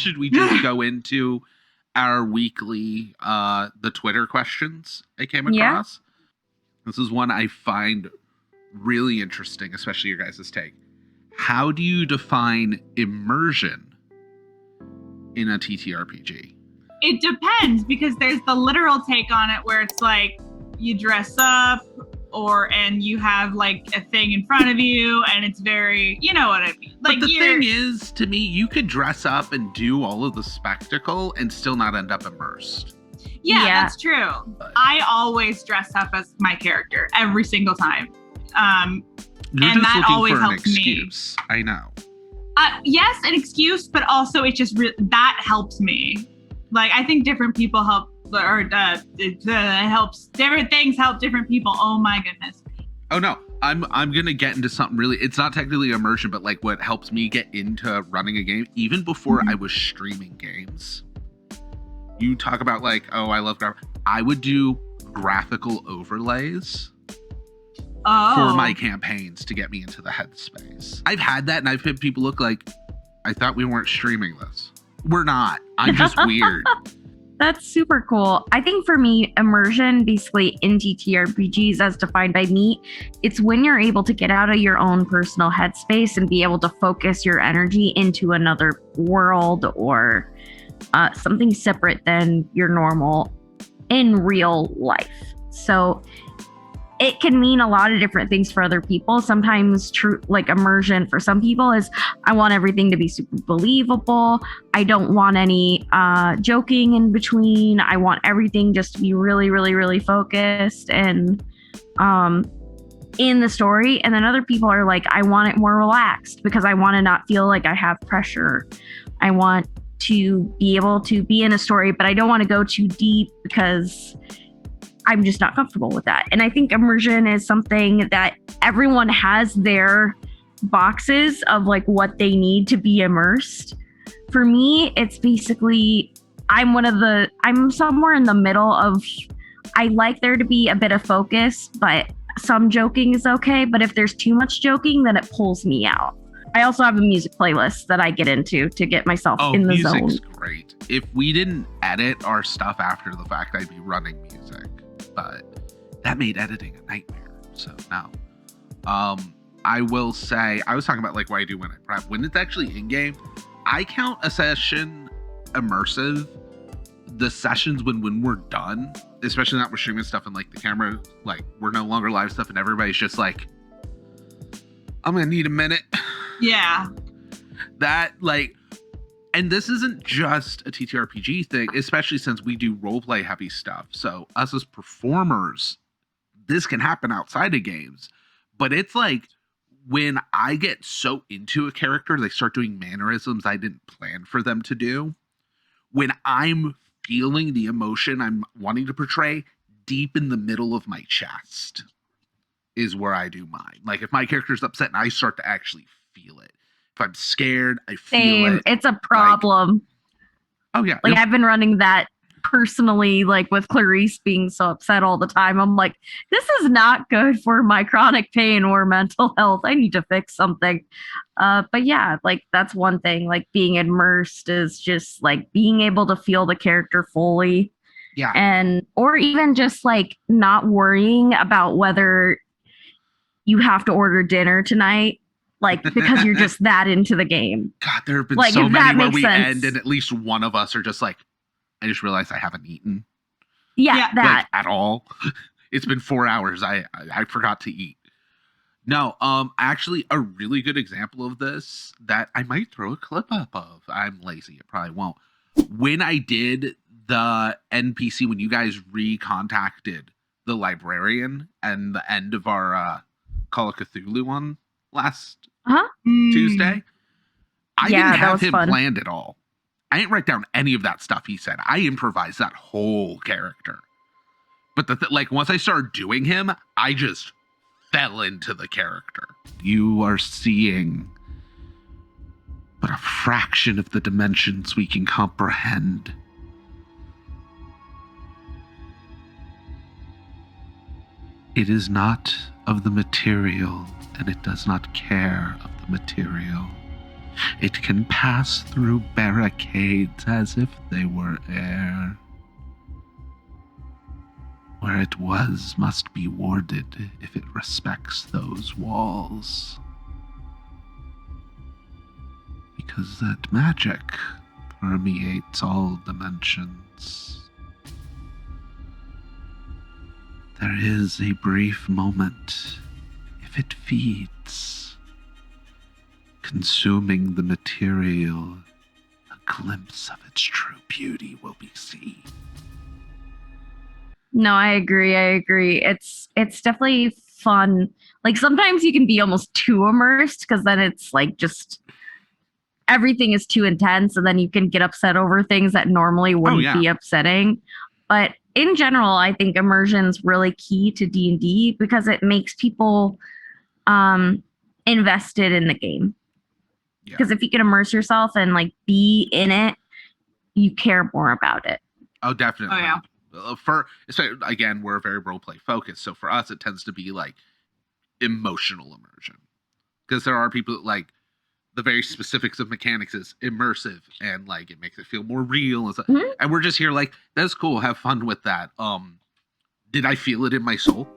should we just go into our weekly the Twitter questions I came across? This is one I find really interesting, especially your guys' take. How do you define immersion in a TTRPG? It depends, because there's the literal take on it where it's like you dress up and you have like a thing in front of you and it's very, you know what I mean. Like, but the thing is, to me, you could dress up and do all of the spectacle and still not end up immersed. Yeah, that's true. I always dress up as my character every single time. You're and just that looking always for helps an excuse. Me. I know. Yes, an excuse, but also it just that helps me. Like, I think different people help, or it helps. Different things help different people. Oh my goodness. Oh no, I'm gonna get into something really. It's not technically immersion, but like what helps me get into running a game, even before I was streaming games. You talk about like, oh, I love I would do graphical overlays for my campaigns to get me into the headspace. I've had that, and I've had people look like, I thought we weren't streaming this. We're not. I'm just weird. That's super cool. I think for me, immersion basically in TTRPGs as defined by me, it's when you're able to get out of your own personal headspace and be able to focus your energy into another world or something separate than your normal in real life. So it can mean a lot of different things for other people. Sometimes true, like immersion for some people is, I want everything to be super believable. I don't want any joking in between. I want everything just to be really, really, really focused and in the story. And then other people are like, I want it more relaxed because I want to not feel like I have pressure. I want to be able to be in a story, but I don't want to go too deep because I'm just not comfortable with that. And I think immersion is something that everyone has their boxes of like what they need to be immersed. For me, it's basically, I'm somewhere in the middle of, I like there to be a bit of focus, but some joking is okay. But if there's too much joking, then it pulls me out. I also have a music playlist that I get into to get myself in the zone. Music's great. If we didn't edit our stuff after the fact, I'd be running music. But that made editing a nightmare. So no. I will say, I was talking about like what I do when I prep. When it's actually in game, I count a session immersive. The sessions when we're done, especially not with streaming stuff and like the camera, like we're no longer live stuff and everybody's just like, I'm gonna need a minute. Yeah. That like, and this isn't just a TTRPG thing, especially since we do roleplay heavy stuff. So us as performers, this can happen outside of games. But it's like when I get so into a character, they start doing mannerisms I didn't plan for them to do. When I'm feeling the emotion I'm wanting to portray, deep in the middle of my chest is where I do mine. Like if my character's upset and I start to actually feel it. If I'm scared, I feel it. It's a problem. Like, oh yeah. Like I've been running that personally, like with Clarice being so upset all the time. I'm like, this is not good for my chronic pain or mental health. I need to fix something. But yeah, like that's one thing. Like being immersed is just like being able to feel the character fully. Yeah. And or even just like not worrying about whether you have to order dinner tonight. Like, because you're just that into the game. God, there have been like, so many where we end and at least one of us are just like, I just realized I haven't eaten. Yeah, that. Like, at all. It's been 4 hours. I forgot to eat. No, actually, a really good example of this that I might throw a clip up of. I'm lazy. It probably won't. When I did the NPC, when you guys recontacted the librarian and the end of our Call of Cthulhu one last Tuesday, I didn't have him planned at all. I didn't write down any of that stuff he said. I improvised that whole character. But like once I started doing him, I just fell into the character. You are seeing but a fraction of the dimensions we can comprehend. It is not of the material, and it does not care of the material. It can pass through barricades as if they were air. Where it was must be warded if it respects those walls. Because that magic permeates all dimensions. There is a brief moment, if it feeds, consuming the material, a glimpse of its true beauty will be seen. No, I agree. It's definitely fun. Like sometimes you can be almost too immersed because then it's like just everything is too intense and then you can get upset over things that normally wouldn't be upsetting. But in general, I think immersion's really key to D&D because it makes people invested in the game. Because if you can immerse yourself and like be in it, you care more about it. Oh, definitely. Oh, yeah. Again, we're very role play focused, so for us it tends to be like emotional immersion, because there are people that like the very specifics of mechanics is immersive and like it makes it feel more real and stuff. And we're just here like, that's cool, have fun with that. Did I feel it in my soul?